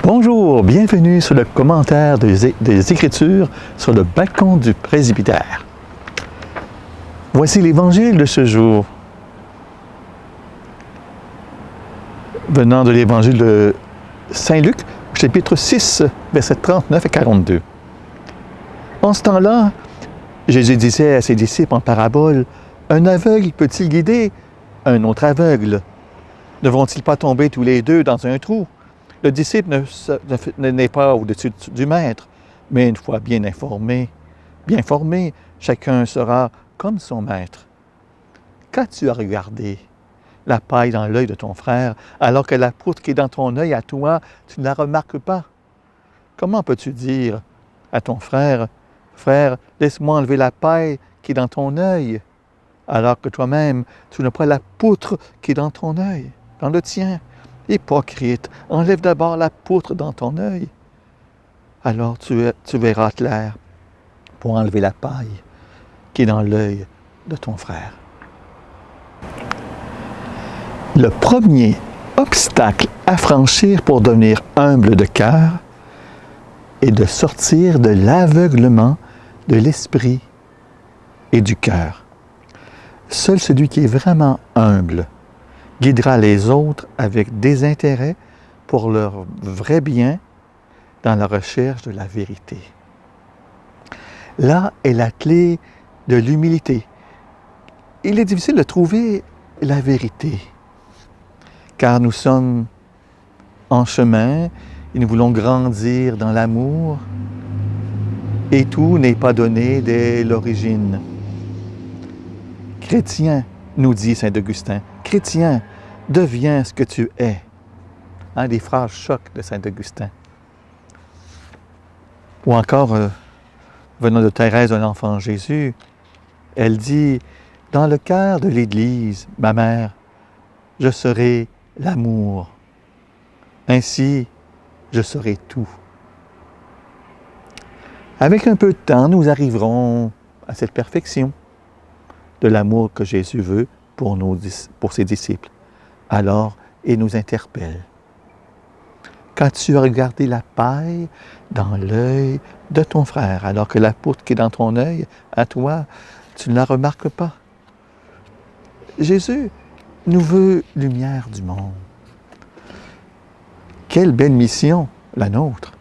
Bonjour, bienvenue sur le commentaire des Écritures sur le balcon du presbytère. Voici l'Évangile de ce jour, venant de l'Évangile de Saint Luc, chapitre 6, versets 39 et 42. En ce temps-là, Jésus disait à ses disciples en parabole, « Un aveugle peut-il guider un autre aveugle? Ne vont-ils pas tomber tous les deux dans un trou? » Le disciple n'est pas au-dessus du maître, mais une fois bien formé, chacun sera comme son maître. Qu'as-tu à regarder? La paille dans l'œil de ton frère, alors que la poutre qui est dans ton œil à toi, tu ne la remarques pas? Comment peux-tu dire à ton frère, « Frère, laisse-moi enlever la paille qui est dans ton œil », alors que toi-même, tu n'as pas la poutre qui est dans ton œil, dans le tien? Hypocrite, enlève d'abord la poutre dans ton œil. Alors tu verras clair pour enlever la paille qui est dans l'œil de ton frère. Le premier obstacle à franchir pour devenir humble de cœur est de sortir de l'aveuglement de l'esprit et du cœur. Seul celui qui est vraiment humble guidera les autres avec désintérêt pour leur vrai bien dans la recherche de la vérité. Là est la clé de l'humilité. Il est difficile de trouver la vérité, car nous sommes en chemin et nous voulons grandir dans l'amour, et tout n'est pas donné dès l'origine. Chrétien, nous dit saint Augustin, chrétien, deviens ce que tu es. Des phrases choc de saint Augustin. Ou encore, venant de Thérèse de l'Enfant Jésus, elle dit, dans le cœur de l'Église, ma mère, je serai l'amour. Ainsi, je serai tout. Avec un peu de temps, nous arriverons à cette perfection de l'amour que Jésus veut pour ses disciples. Alors, il nous interpelle. Qu'as-tu regardé la paille dans l'œil de ton frère, alors que la poutre qui est dans ton œil, à toi, tu ne la remarques pas? Jésus nous veut lumière du monde. Quelle belle mission, la nôtre!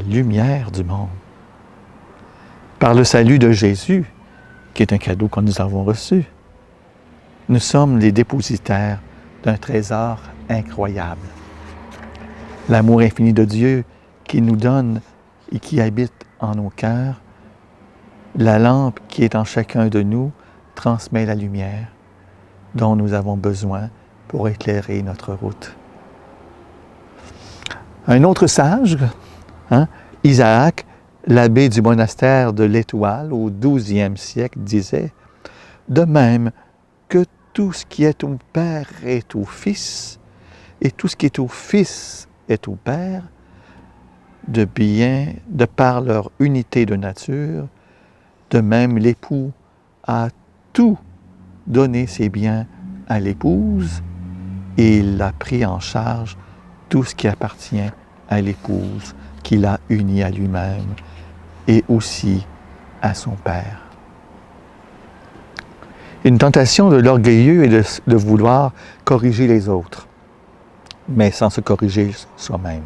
Lumière du monde. Par le salut de Jésus, qui est un cadeau que nous avons reçu, nous sommes les dépositaires d'un trésor incroyable. L'amour infini de Dieu qui nous donne et qui habite en nos cœurs, la lampe qui est en chacun de nous transmet la lumière dont nous avons besoin pour éclairer notre route. Un autre sage, Isaac, l'abbé du monastère de l'Étoile au XIIe siècle, disait « De même que tout ce qui est au Père est au Fils, et tout ce qui est au Fils est au Père, de par leur unité de nature, de même l'époux a tout donné ses biens à l'épouse, et il a pris en charge tout ce qui appartient à l'épouse, qu'il a uni à lui-même, et aussi à son Père. » Une tentation de l'orgueilleux est de vouloir corriger les autres, mais sans se corriger soi-même.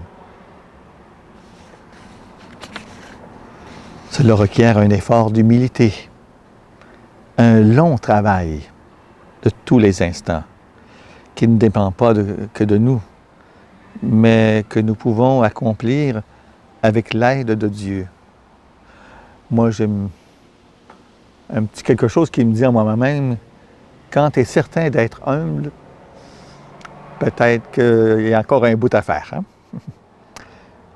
Cela requiert un effort d'humilité, un long travail de tous les instants, qui ne dépend pas que de nous, mais que nous pouvons accomplir avec l'aide de Dieu. Moi, j'ai un petit quelque chose qui me dit en moi-même, quand tu es certain d'être humble, peut-être qu'il y a encore un bout à faire.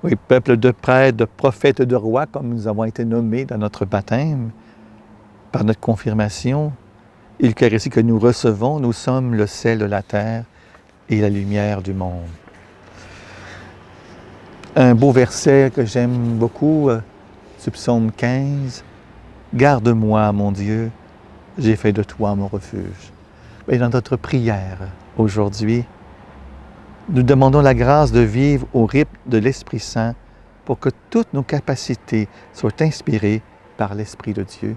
Oui, peuple de prêtres, de prophètes, de rois, comme nous avons été nommés dans notre baptême, par notre confirmation, l'Eucharistie que nous recevons, nous sommes le sel de la terre et la lumière du monde. Un beau verset que j'aime beaucoup, du psaume 15, « Garde-moi, mon Dieu, j'ai fait de toi mon refuge. » Et dans notre prière aujourd'hui, Nous demandons la grâce de vivre au rythme de l'Esprit Saint pour que toutes nos capacités soient inspirées par l'Esprit de Dieu.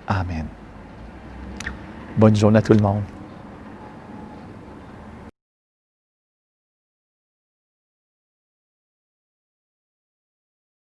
Amen. Bonne journée à tout le monde.